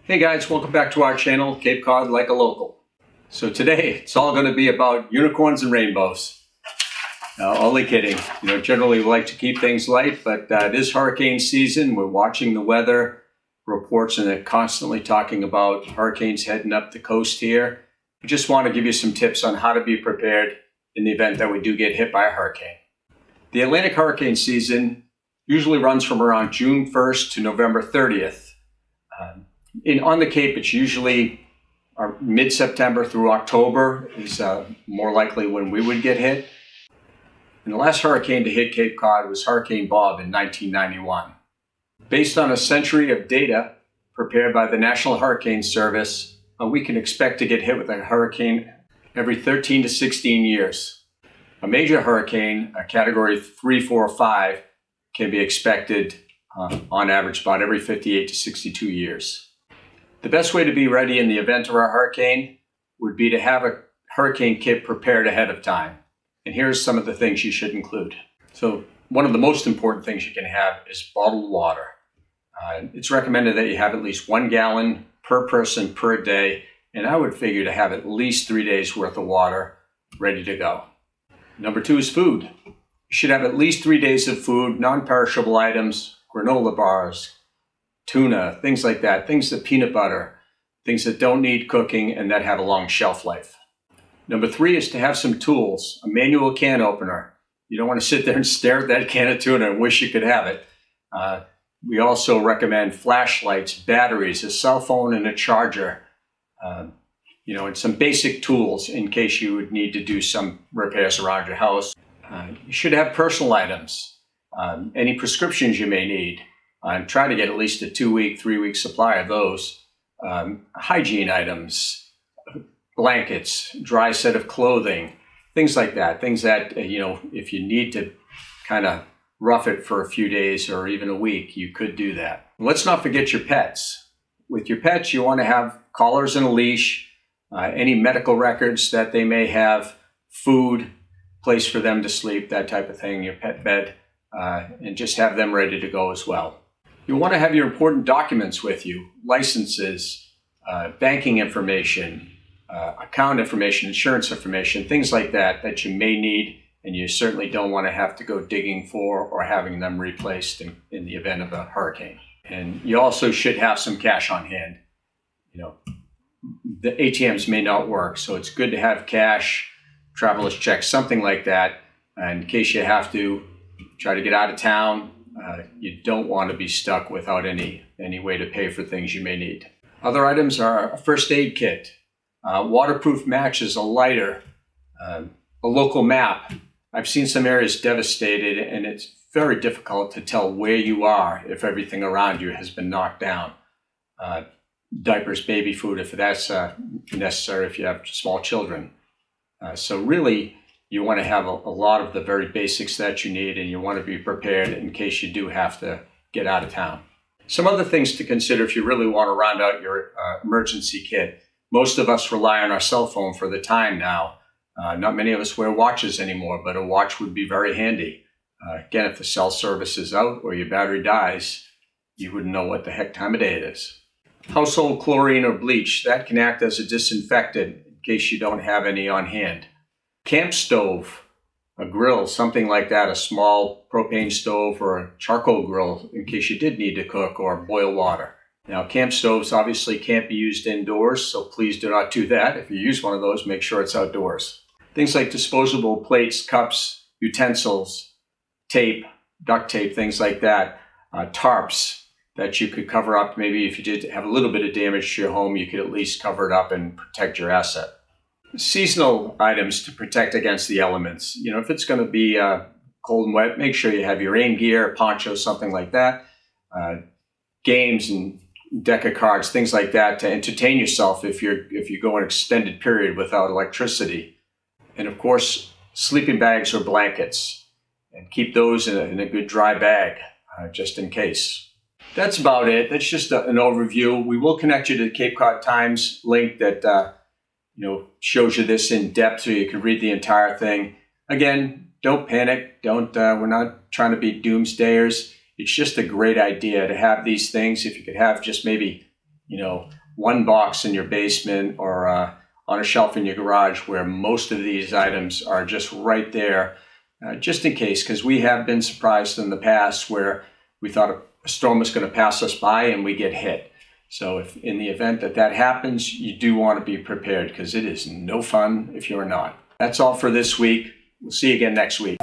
Hey guys, welcome back to our channel, Cape Cod Like a Local. So today, it's all going to be about unicorns and rainbows. Only kidding. Generally we like to keep things light, but it is hurricane season. We're watching the weather reports and they're constantly talking about hurricanes heading up the coast here. We just want to give you some tips on how to be prepared in the event that we do get hit by a hurricane. The Atlantic hurricane season usually runs from around June 1st to November 30th. On the Cape, it's usually mid-September through October is more likely when we would get hit. And the last hurricane to hit Cape Cod was Hurricane Bob in 1991. Based on a century of data prepared by the National Hurricane Service, we can expect to get hit with a hurricane every 13 to 16 years. A major hurricane, a category 3, 4, or 5, can be expected on average about every 58 to 62 years. The best way to be ready in the event of a hurricane would be to have a hurricane kit prepared ahead of time. And here's some of the things you should include. So one of the most important things you can have is bottled water. It's recommended that you have at least 1 gallon per person per day. And I would figure to have at least 3 days worth of water ready to go. Number 2 is food. You should have at least 3 days of food, non-perishable items, granola bars, tuna, things like that, things that peanut butter, things that don't need cooking and that have a long shelf life. Number 3 is to have some tools, a manual can opener. You don't want to sit there and stare at that can of tuna and wish you could have it. We also recommend flashlights, batteries, a cell phone, and a charger. And some basic tools in case you would need to do some repairs around your house. You should have personal items, any prescriptions you may need. And try to get at least a 2-week, 3-week supply of those. Hygiene items, blankets, dry set of clothing, things like that. Things that, if you need to kind of rough it for a few days or even a week, you could do that. Let's not forget your pets. With your pets, you want to have collars and a leash, any medical records that they may have, food, place for them to sleep, that type of thing, your pet bed, and just have them ready to go as well. You'll want to have your important documents with you, licenses, banking information, account information, insurance information, things like that that you may need, and you certainly don't want to have to go digging for or having them replaced in the event of a hurricane. And you also should have some cash on hand. The ATMs may not work, so it's good to have cash, traveler's checks, something like that, in case you have to try to get out of town. You don't want to be stuck without any way to pay for things you may need. Other items are a first aid kit, waterproof matches, a lighter, a local map. I've seen some areas devastated and it's very difficult to tell where you are if everything around you has been knocked down. Diapers, baby food, if that's necessary if you have small children. So really, you want to have a lot of the very basics that you need, and you want to be prepared in case you do have to get out of town. Some other things to consider if you really want to round out your emergency kit. Most of us rely on our cell phone for the time now. Not many of us wear watches anymore, but a watch would be very handy. Again, if the cell service is out or your battery dies, you wouldn't know what the heck time of day it is. Household chlorine or bleach, that can act as a disinfectant in case you don't have any on hand. Camp stove, a grill, something like that, a small propane stove or a charcoal grill in case you did need to cook or boil water. Now, camp stoves obviously can't be used indoors, so please do not do that. If you use one of those, make sure it's outdoors. Things like disposable plates, cups, utensils, tape, duct tape, things like that, tarps that you could cover up. Maybe if you did have a little bit of damage to your home, you could at least cover it up and protect your asset. Seasonal items to protect against the elements. If it's going to be cold and wet, make sure you have your rain gear, poncho, something like that. Games and deck of cards, things like that to entertain yourself if you go an extended period without electricity. And of course, sleeping bags or blankets. And keep those in a good dry bag, just in case. That's about it. That's just an overview. We will connect you to the Cape Cod Times link that shows you this in depth so you can read the entire thing. Again, don't panic. We're not trying to be doomsdayers. It's just a great idea to have these things. If you could have just maybe one box in your basement or on a shelf in your garage where most of these items are just right there, just in case, because we have been surprised in the past where we thought a storm was going to pass us by and we get hit. So if in the event that happens, you do want to be prepared, because it is no fun if you're not. That's all for this week. We'll see you again next week.